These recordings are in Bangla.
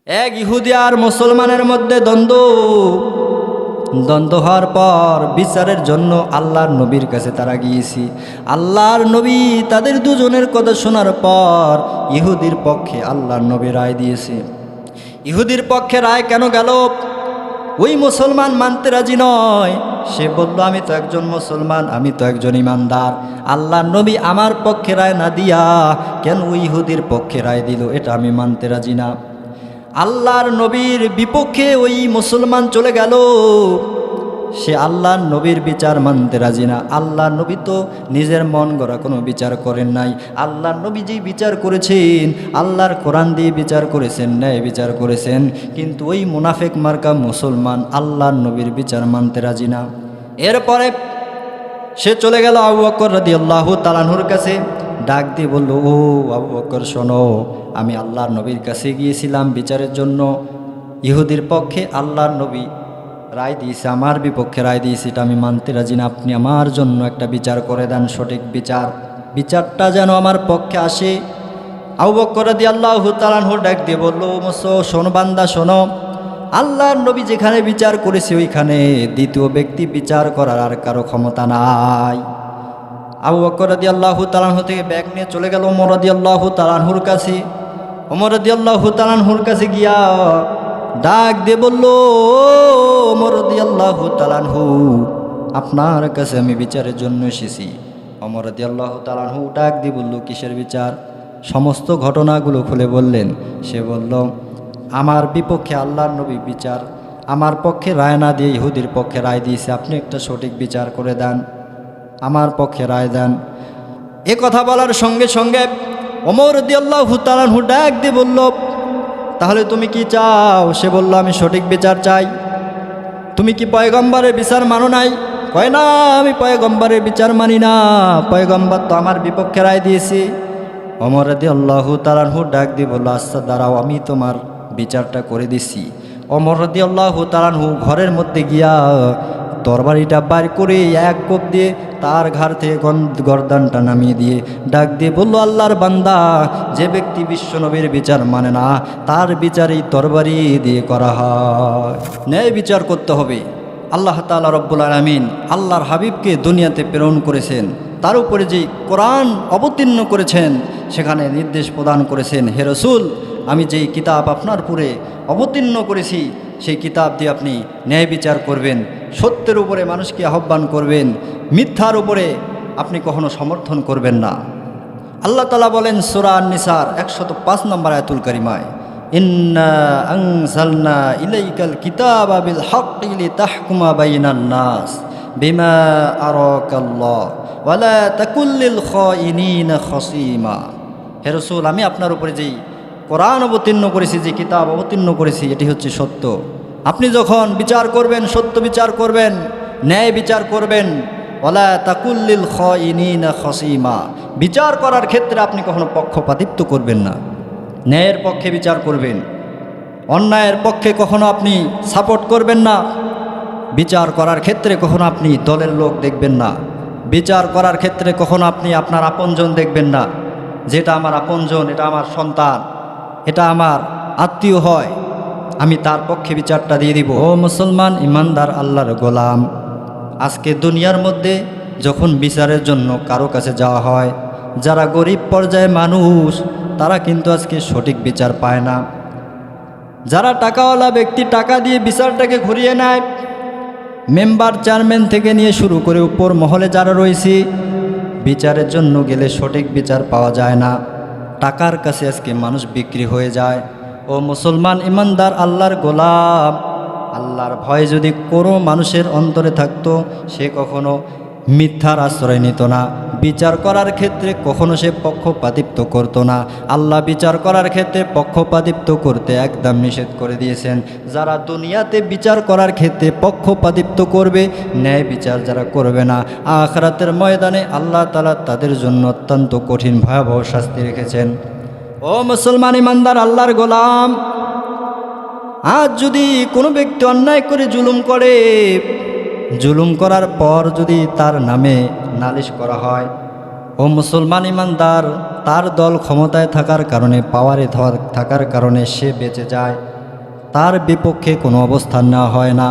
এক ইহুদি আর মুসলমানের মধ্যে দ্বন্দ্ব হওয়ার পর বিচারের জন্য আল্লাহর নবীর কাছে তারা গিয়েছি। আল্লাহর নবী তাদের দুজনের কথা শোনার পর ইহুদির পক্ষে আল্লাহর নবী রায় দিয়েছে। ইহুদির পক্ষে রায় কেন গেল? ওই মুসলমান মানতে রাজি নয়। সে বলল, আমি তো একজন মুসলমান, আমি তো একজন ইমানদার। আল্লাহর নবী আমার পক্ষে রায় না দিয়া কেন ওই ইহুদির পক্ষে রায় দিল, এটা আমি মানতে রাজি না। আল্লাহর নবীর বিপক্ষে ওই মুসলমান চলে গেল। সে আল্লাহর নবীর বিচার মানতে রাজি না। আল্লাহর নবী তো নিজের মন গড়া কোনো বিচার করেন নাই। আল্লাহর নবী যেই বিচার করেছেন, আল্লাহর কোরআন দিয়ে বিচার করেছেন, ন্যায় বিচার করেছেন। কিন্তু ওই মুনাফিক মার্কা মুসলমান আল্লাহর নবীর বিচার মানতে রাজি না। এরপরে সে চলে গেল আবু বকর রাদিয়াল্লাহু তাআলা আনহুর কাছে। ডাক দিয়ে বলল, ও আবু বকর শোনো, আমি আল্লাহর নবীর কাছে গিয়েছিলাম বিচারের জন্য। ইহুদির পক্ষে আল্লাহর নবী রায় দিয়েছে, আমার বিপক্ষে রায় দিয়েছে, এটা আমি মানতে রাজি না। আপনি আমার জন্য একটা বিচার করে দেন, সঠিক বিচারটা যেন আমার পক্ষে আসে। আবু বকর রাদিয়াল্লাহু তাআলা আনহু ডাক দিয়ে বলল, শোনো বান্দা শোনো, আল্লাহর নবী যেখানে বিচার করেছে ওইখানে দ্বিতীয় ব্যক্তি বিচার করার আর কারো ক্ষমতা নাই। আবু বকর রাদিয়াল্লাহু তাআলা আনহু থেকে ব্যাগ নিয়ে চলে গেল ওমর রাদিয়াল্লাহু তাআলা আনহুর কাছে। ওমর রাদিয়াল্লাহু তাআলা আনহুর কাছে গিয়া ডাক দিয়ে বলল, ওমর রাদিয়াল্লাহু তাআলা আনহু, আপনার কাছে আমি বিচারের জন্য এসেছি। ওমর রাদিয়াল্লাহু তাআলা আনহু ডাক দিয়ে বলল, কিসের বিচার? সমস্ত ঘটনাগুলো খুলে বললেন। সে বলল, আমার বিপক্ষে আল্লাহর নবী বিচার, আমার পক্ষে রায় না দিয়ে ইহুদির পক্ষে রায় দিয়েছে, আপনি একটা সঠিক বিচার করে দেন, আমার পক্ষে রায় দেন। এ কথা বলার সঙ্গে সঙ্গে ওমর রাদিয়াল্লাহু তাআলা আনহু ডাক দিয়ে বলল, তাহলে তুমি কি চাও? সে বলল, আমি সঠিক বিচার চাই। তুমি কি পয়গম্বরের বিচার মানো নাই? কয় না, আমি পয়গম্বরের বিচার মানি না, পয়গম্বর তো আমার বিপক্ষে রায় দিয়েছে। ওমর রাদিয়াল্লাহু তাআলা আনহু ডাক দিয়ে বলল, আচ্ছা দাঁড়াও, আমি তোমার বিচারটা করে দিছি। ওমর রাদিয়াল্লাহু তাআলা আনহু ঘরের মধ্যে গিয়া তরবারিটা বার করে এক কোপ দিয়ে তার ঘাড় থেকে গর্দানটা নামিয়ে দিয়ে ডাক দিয়ে বলল, আল্লাহর বান্দা, যে ব্যক্তি বিশ্বনবীর বিচার মানে না তার বিচার এই তরবারি দিয়ে করা হয়। ন্যায় বিচার করতে হবে। আল্লাহ তাআলা রব্বুল আলামিন আল্লাহর হাবিবকে দুনিয়াতে প্রেরণ করেছেন, তার উপরে যে কোরআন অবতীর্ণ করেছেন সেখানে নির্দেশ প্রদান করেছেন, হে রাসূল, আমি যেই কিতাব আপনার পুরে অবতীর্ণ করেছি সেই কিতাব দিয়ে আপনি ন্যায় বিচার করবেন, সত্যের উপরে মানুষকে আহ্বান করবেন, মিথ্যার উপরে আপনি কখনো সমর্থন করবেন না। আল্লাহ তাআলা বলেন সূরা আন-নিসার 105 নম্বর আয়াতুল কারিমায়, ইন্না আনজালনা ইলাইকাল কিতাবা বিল হাক্কি লিতাহকুমা বাইনান নাস বিমা আরাকাল্লাহ ওয়ালা তাকুল লিল খাইনিনা খাসিমা। হে রাসূল, আমি আপনার উপরে যেই কোরআন অবতীর্ণ করেছি, যে কিতাব অবতীর্ণ করেছি, এটি হচ্ছে সত্য। আপনি যখন বিচার করবেন, সত্য বিচার করবেন, ন্যায় বিচার করবেন। ওয়ালা তাকুল লিল খাইনিনা খাসিমা, বিচার করার ক্ষেত্রে আপনি কখনো পক্ষপাতিত্ব করবেন না, ন্যায়ের পক্ষে বিচার করবেন, অন্যায়ের পক্ষে কখনো আপনি সাপোর্ট করবেন না। বিচার করার ক্ষেত্রে কখনো আপনি দলের লোক দেখবেন না, বিচার করার ক্ষেত্রে কখনো আপনি আপনার আপনজন দেখবেন না, যেটা আমার আপনজন, এটা আমার সন্তান, এটা আমার আত্মীয় হয়, আমি তার পক্ষে বিচারটা দিয়ে দিব। ও মুসলমান ইমানদার আল্লাহর গোলাম, আজকে দুনিয়ার মধ্যে যখন বিচারের জন্য কারো কাছে যাওয়া হয়, যারা গরিব পর্যায়ে মানুষ তারা কিন্তু আজকে সঠিক বিচার পায় না। যারা টাকাওয়ালা ব্যক্তি টাকা দিয়ে বিচারটাকে ঘুরিয়ে নেয়, মেম্বার চেয়ারম্যান থেকে নিয়ে শুরু করে উপর মহলে যারা রয়েছে, বিচারের জন্য গেলে সঠিক বিচার পাওয়া যায় না। টাকার কাছে আজকে মানুষ বিক্রি হয়ে যায়। ও মুসলমান ইমানদার আল্লাহর গোলাম, আল্লাহর ভয় যদি কোনো মানুষের অন্তরে থাকতো, সে কখনো মিথ্যার আশ্রয় নিত না, বিচার করার ক্ষেত্রে কখনো সে পক্ষপাতিত্ব করতো না। আল্লাহ বিচার করার ক্ষেত্রে পক্ষপাতিত্ব করতে একদম নিষেধ করে দিয়েছেন। যারা দুনিয়াতে বিচার করার ক্ষেত্রে পক্ষপাতিত্ব করবে, ন্যায় বিচার যারা করবে না, আখিরাতের ময়দানে আল্লাহ তাআলা তাদের জন্য অত্যন্ত কঠিন ভয়াবহ শাস্তি রেখেছেন। ও মুসলমান ইমানদার আল্লাহর গোলাম, আজ যদি কোনো ব্যক্তি অন্যায় করে জুলুম করে, জুলুম করার পর যদি তার নামে নালিশ করা হয়, ও মুসলমান ইমানদার, তার দল ক্ষমতায় থাকার কারণে, পাওয়ারে থাকার কারণে সে বেঁচে যায়, তার বিপক্ষে কোনো অবস্থান নেওয়া হয় না।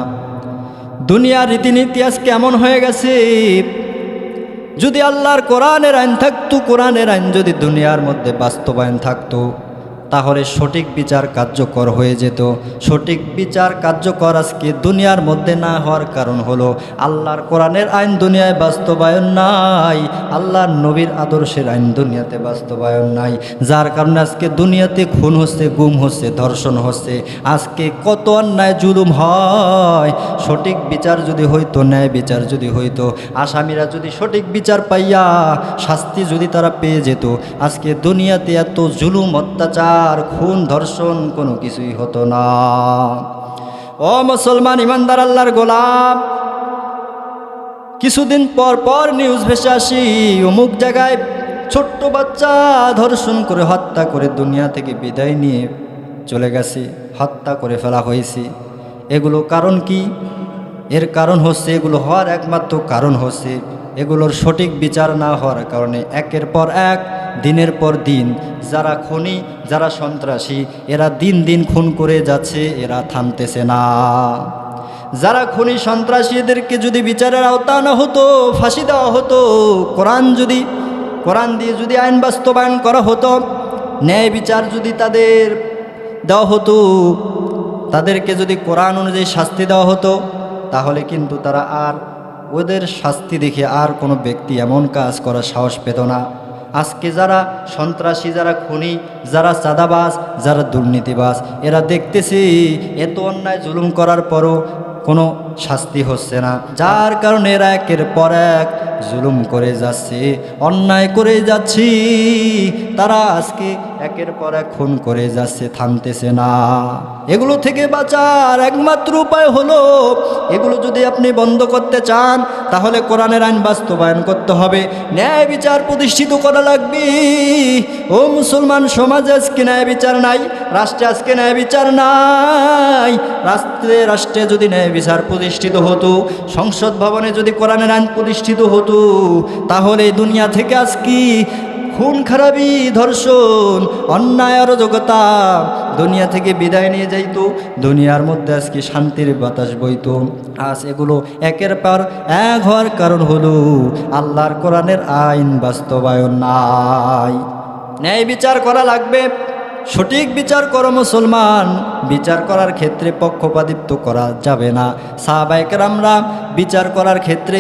দুনিয়ার রীতিনীতি আজকে এমন হয়ে গেছে, যদি আল্লাহর কোরআনের আইন থাকতো, কোরআনের আইন যদি দুনিয়ার মধ্যে বাস্তবায়ন থাকতো, তাহলে সঠিক বিচার কার্যকর হয়ে যেত। সঠিক বিচার কার্যকর আজকে দুনিয়ার মধ্যে না হওয়ার কারণ হলো আল্লাহর কোরআনের আইন দুনিয়ায় বাস্তবায়ন নাই, আল্লাহর নবীর আদর্শের আইন দুনিয়াতে বাস্তবায়ন নাই। যার কারণে আজকে দুনিয়াতে খুন হচ্ছে, গুম হচ্ছে, ধর্ষণ হচ্ছে, আজকে কত অন্যায় জুলুম হয়। সঠিক বিচার যদি হইতো, ন্যায় বিচার যদি হইতো, আসামিরা যদি সঠিক বিচার পাইয়া শাস্তি যদি তারা পেয়ে যেত, আজকে দুনিয়াতে এত জুলুম, অত্যাচার, খুন, ধর্ষণ কোনো কিছুই হতো না। ও মুসলমান ইমানদার আল্লাহর গোলাম, কিছুদিন পর পর নিউজ ভেসে আসি, অমুক জায়গায় ছোট্ট বাচ্চা ধর্ষণ করে হত্যা করে দুনিয়া থেকে বিদায় নিয়ে চলে গেছে, হত্যা করে ফেলা হয়েছে। এগুলো কারণ কি? এর কারণ হচ্ছে, এগুলো হওয়ার একমাত্র কারণ হচ্ছে এগুলোর সঠিক বিচার না হওয়ার কারণে একের পর এক, দিনের পর দিন যারা খুনি, যারা সন্ত্রাসী, এরা দিন দিন খুন করে যাচ্ছে, এরা থামতেছে না। যারা খুনি সন্ত্রাসীদেরকে যদি বিচারের আওতা আনা হতো, ফাঁসি দেওয়া হতো, কোরআন দিয়ে যদি আইন বাস্তবায়ন করা হতো, ন্যায় বিচার যদি তাদের দেওয়া হতো, তাদেরকে যদি কোরআন অনুযায়ী শাস্তি দেওয়া হতো, তাহলে কিন্তু তারা আর ওদের শাস্তি দেখে আর কোনো ব্যক্তি এমন কাজ করার সাহস পেত না। আজকে যারা সন্ত্রাসী, যারা খুনি, যারা চাঁদাবাজ, যারা দুর্নীতিবাজ, এরা দেখতেছি এত অন্যায় জুলুম করার পরও কোনো শাস্তি হচ্ছে না, যার কারণে এরা একের পর এক জুলুম করে যাচ্ছে, অন্যায় করে যাচ্ছি, তারা আজকে একের পর এক খুন করে যাচ্ছে, থামতেছে না। এগুলো থেকে বাঁচার একমাত্র উপায় হলো, এগুলো যদি আপনি বন্ধ করতে চান তাহলে কোরআনের আইন বাস্তবায়ন করতে হবে, ন্যায় বিচার প্রতিষ্ঠিত করা লাগবে। ও মুসলমান সমাজে আজকে ন্যায় বিচার নাই, রাষ্ট্রে আজকে ন্যায় বিচার নাই। রাষ্ট্রে যদি ন্যায় বিচার প্রতিষ্ঠিত হতো, সংসদ ভবনে যদি কোরআনের আইন প্রতিষ্ঠিত হতো, তাহলে দুনিয়া থেকে আজকে খুন খারাপি, ধর্ষণ, অন্যায়, অরাজকতা দুনিয়া থেকে বিদায় নিয়ে যাইতো, দুনিয়ার মধ্যে আজকে শান্তির বাতাস বইতো। আজ এগুলো একের পর এক হওয়ার কারণ হলো আল্লাহর কোরআনের আইন বাস্তবায়ন নাই। ন্যায় বিচার করা লাগবে, সঠিক বিচার করো মুসলমান। বিচার করার ক্ষেত্রে পক্ষপাতিত্ব করা যাবে না। সাহাবায়ে কেরামরা বিচার করার ক্ষেত্রে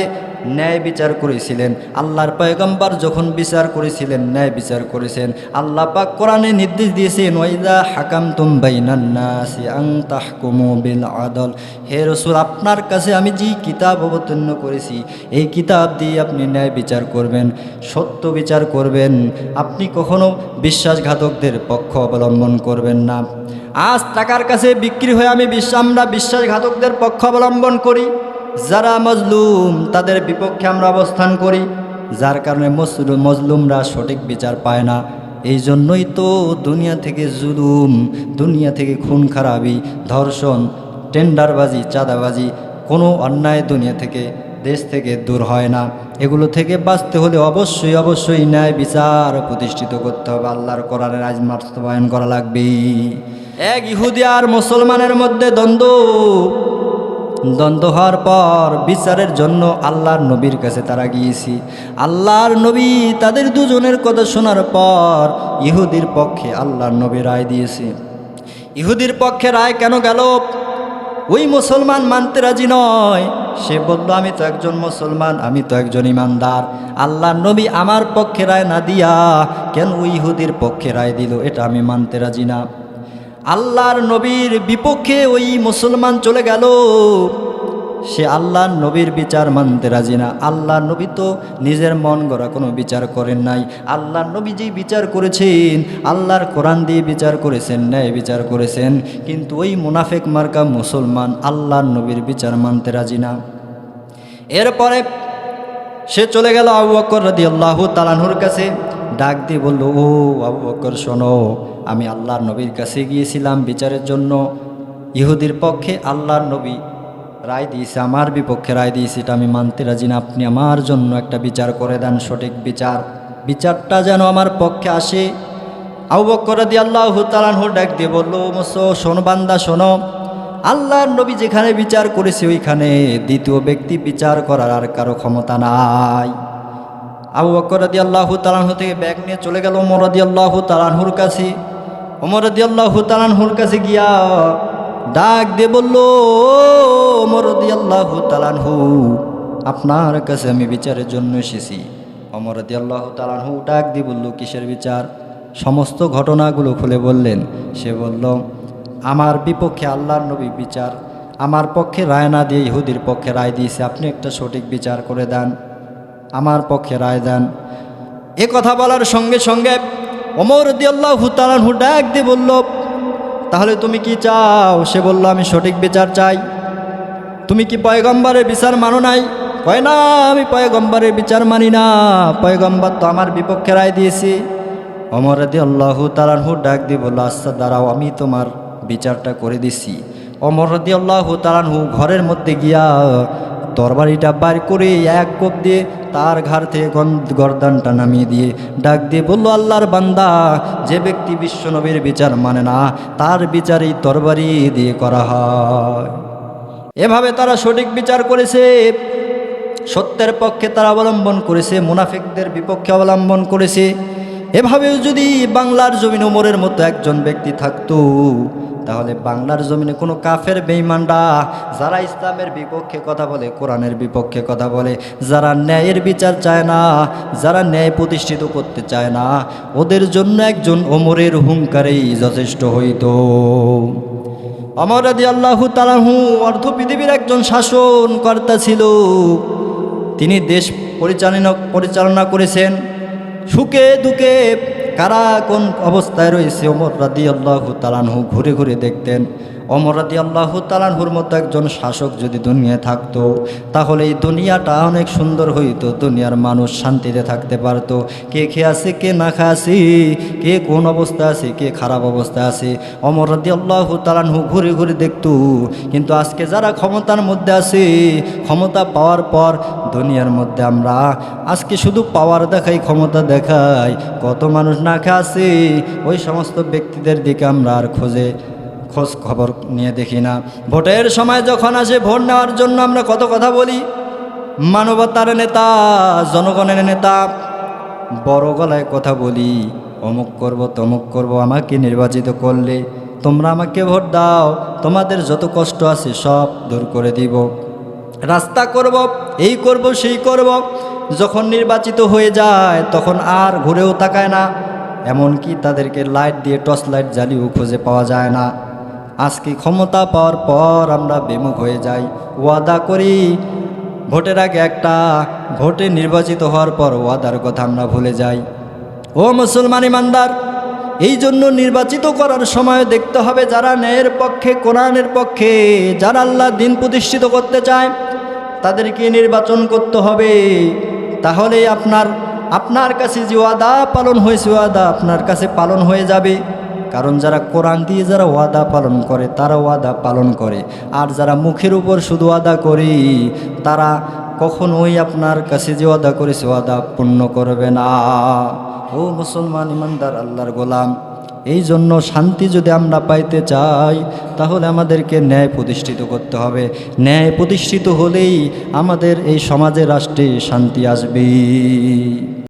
ন্যায় বিচার করেছিলেন। আল্লাহর পয়গম্বর যখন বিচার করেছিলেন, ন্যায় বিচার করেছেন। আল্লাহ পাক কোরআনে নির্দেশ দিয়েছেন, ওয়াইদা হাকামতুম বাইনান নাসি আন তাহকুমু বিল আদল। হে রাসূল, আপনার কাছে আমি যে কিতাব অবতীর্ণ করেছি, এই কিতাব দিয়ে আপনি ন্যায় বিচার করবেন, সত্য বিচার করবেন। আপনি কখনো বিশ্বাসঘাতকদের পক্ষ অবলম্বন করবেন না। আজ টাকার কাছে বিক্রি হয়ে আমরা বিশ্বাসঘাতকদের পক্ষ অবলম্বন করি, যারা মজলুম তাদের বিপক্ষে আমরা অবস্থান করি, যার কারণে মজলুমরা সঠিক বিচার পায় না। এই জন্যই তো দুনিয়া থেকে জুলুম, দুনিয়া থেকে খুন খারাপি, ধর্ষণ, টেন্ডারবাজি, চাঁদাবাজি, কোনো অন্যায় দুনিয়া থেকে, দেশ থেকে দূর হয় না। এগুলো থেকে বাঁচতে হলে অবশ্যই ন্যায় বিচার প্রতিষ্ঠিত করতে হবে, আল্লাহর কোরআনের আইন বাস্তবায়ন করা লাগবে। এক ইহুদি আর মুসলমানের মধ্যে দ্বন্দ্ব হওয়ার পর বিচারের জন্য আল্লাহর নবীর কাছে তারা গিয়েছি। আল্লাহর নবী তাদের দুজনের কথা শোনার পর ইহুদির পক্ষে আল্লাহর নবী রায় দিয়েছে। ইহুদির পক্ষে রায় কেন গেল? ওই মুসলমান মানতে রাজি নয়। সে বলল, আমি তো একজন মুসলমান, আমি তো একজন ইমানদার। আল্লাহর নবী আমার পক্ষে রায় না দিয়া কেন ওই ইহুদির পক্ষে রায় দিল, এটা আমি মানতে রাজি না। আল্লাহর নবীর বিপক্ষে ওই মুসলমান চলে গেল, সে আল্লাহর নবীর বিচার মানতে রাজি না। আল্লাহর নবী তো নিজের মন গড়া কোনো বিচার করেন নাই। আল্লাহর নবী যেই বিচার করেছেন, আল্লাহর কোরআন দিয়ে বিচার করেছেন, ন্যায় বিচার করেছেন। কিন্তু ওই মুনাফিক মার্কা মুসলমান আল্লাহর নবীর বিচার মানতে রাজি না। এরপরে সে চলে গেল আবু বকর রাদিয়াল্লাহু তাআলা আনহুর কাছে, ডাক দিয়ে বলল, ও আবু বকর শোনো, আমি আল্লাহর নবীর কাছে গিয়েছিলাম বিচারের জন্য। ইহুদির পক্ষে আল্লাহর নবী রায় দিয়েছে, আমার বিপক্ষে রায় দিয়েছে, এটা আমি মানতে রাজি না। আপনি আমার জন্য একটা বিচার করে দেন, সঠিক বিচারটা যেন আমার পক্ষে আসে। আবু বকর রাদিয়াল্লাহু তাআলা আনহু ডাক দিয়ে বলল, শোনো বান্দা শোনো, আল্লাহর নবী যেখানে বিচার করেছে ওইখানে দ্বিতীয় ব্যক্তি বিচার করার আর কারো ক্ষমতা নাই। আবু বকর রাদিয়াল্লাহু তাআলা আনহু থেকে ব্যাগ নিয়ে চলে গেল ওমর রাদিয়াল্লাহু তাআলা আনহুর কাছে। ওমর রাদিয়াল্লাহু তাআলা আনহুর কাছে গিয়া ডাক দিয়ে বলল, ওমর রাদিয়াল্লাহু তাআলা আনহু, আপনার কাছে আমি বিচারের জন্য এসেছি। ওমর রাদিয়াল্লাহু তাআলা আনহু ডাক দিয়ে বলল, কিসের বিচার? সমস্ত ঘটনাগুলো খুলে বললেন। সে বলল, আমার বিপক্ষে আল্লাহর নবী বিচার, আমার পক্ষে রায় না দিয়ে ইহুদির পক্ষে রায় দিয়েছে, আপনি একটা সঠিক বিচার করে দেন, আমার পক্ষে রায় দেন। এ কথা বলার সঙ্গে সঙ্গে ওমর রাদিয়াল্লাহু তাআলা আনহু ডাক দিয়ে বলল, তাহলে তুমি কি চাও? সে বলল, আমি সঠিক বিচার চাই। তুমি কি পয়গম্বরের বিচার মানো নাই? কয় না, আমি পয়গম্বরের বিচার মানি না, পয়গম্বর তো আমার বিপক্ষে রায় দিয়েছি। ওমর রাদিয়াল্লাহু তাআলা আনহু ডাক দিয়ে বলল, আচ্ছা দাঁড়াও, আমি তোমার বিচারটা করে দিছি। ওমর রাদিয়াল্লাহু তাআলা আনহু ঘরের মধ্যে গিয়া তরবারিটা বার করে এক কোপ দিয়ে তার ঘাড় থেকে গর্দানটা নামিয়ে দিয়ে ডাক দিয়ে বলল, আল্লাহর বান্দা, যে ব্যক্তি বিশ্বনবীর বিচার মানে না তার বিচার এই তরবারি দিয়ে করা হয়। এভাবে তারা সঠিক বিচার করেছে, সত্যের পক্ষে তারা অবলম্বন করেছে, মুনাফিকদের বিপক্ষে অবলম্বন করেছে। এভাবেও যদি বাংলার জমিনে ওমরের মতো একজন ব্যক্তি থাকতো, তাহলে বাংলার জমিনে কোনো কাফের বেঈমানরা যারা ইসলামের বিপক্ষে কথা বলে, কোরআনের বিপক্ষে কথা বলে, যারা ন্যায়ের বিচার চায় না, যারা ন্যায় প্রতিষ্ঠিত করতে চায় না, ওদের জন্য একজন ওমরের হুঙ্কারেই যথেষ্ট হইত। ওমর রাদিয়াল্লাহু তাআলা আনহু অর্ধ পৃথিবীর একজন শাসনকর্তা ছিল। তিনি দেশ পরিচালনা করেছেন। সুখে দুঃখে কারা কোন অবস্থায় রয়েছে ওমর রাদিয়াল্লাহু তাআলা আনহু ঘুরে ঘুরে দেখতেন। ওমর রাদিয়াল্লাহু তাআলা আনহুর মতো একজন শাসক যদি দুনিয়ায় থাকতো, তাহলে এই দুনিয়াটা অনেক সুন্দর হইতো, দুনিয়ার মানুষ শান্তিতে থাকতে পারতো। কে খেয়ে আছে, কে না খেয়ে আছে, কে কোন অবস্থায় আছে, কে খারাপ অবস্থায় আছে, ওমর রাদিয়াল্লাহু তাআলা আনহু ঘুরে ঘুরে দেখতো। কিন্তু আজকে যারা ক্ষমতার মধ্যে আছে, ক্ষমতা পাওয়ার পর দুনিয়ার মধ্যে আমরা আজকে শুধু পাওয়ার দেখাই, ক্ষমতা দেখাই, কত মানুষ না খেয়ে আছে, ওই সমস্ত ব্যক্তিদের দিকে আমরা আর খোঁজ খবর নিয়ে দেখি না। ভোটের সময় যখন আসে, ভোট নেওয়ার জন্য আমরা কত কথা বলি, মানবতার নেতা, জনগণের নেতা, বড় গলায় কথা বলি, অমুক করব তমুক করব, আমাকে নির্বাচিত করলে তোমরা আমাকে ভোট দাও, তোমাদের যত কষ্ট আছে সব দূর করে দিব, রাস্তা করব, এই করব সেই করব। যখন নির্বাচিত হয়ে যায় তখন আর ঘুরেও তাকায় না, এমনকি তাদেরকে লাইট দিয়ে টর্চ লাইট জ্বালিয়েও খুঁজে পাওয়া যায় না। আজকে ক্ষমতা পাওয়ার পর আমরা বিমুখ হয়ে যাই, ওয়াদা করি ভোটের আগে একটা, ভোটে নির্বাচিত হওয়ার পর ওয়াদার কথা আমরা ভুলে যাই। ও মুসলমান ইমানদার, এই জন্য নির্বাচিত করার সময় দেখতে হবে যারা ন্যায়ের পক্ষে, কোরআনের পক্ষে, যারা আল্লাহ দিন প্রতিষ্ঠিত করতে চায় তাদেরকে নির্বাচন করতে হবে। তাহলে আপনার কাছে যে ওয়াদা পালন হয়েছে, ওয়াদা আপনার কাছে পালন হয়ে যাবে। কারণ যারা কোরআন দিয়ে যারা ওয়াদা পালন করে তারা ওয়াদা পালন করে, আর যারা মুখের উপর শুধু ওয়াদা করে তারা কখনোই আপনার কাছে যে ওয়াদা করেছে ওয়াদা পূর্ণ করবে না। ও মুসলমান ইমানদার আল্লাহর গোলাম, এই জন্য শান্তি যদি আমরা পাইতে চাই তাহলে আমাদেরকে ন্যায় প্রতিষ্ঠিত করতে হবে। ন্যায় প্রতিষ্ঠিত হলেই আমাদের এই সমাজে, রাষ্ট্রে শান্তি আসবে।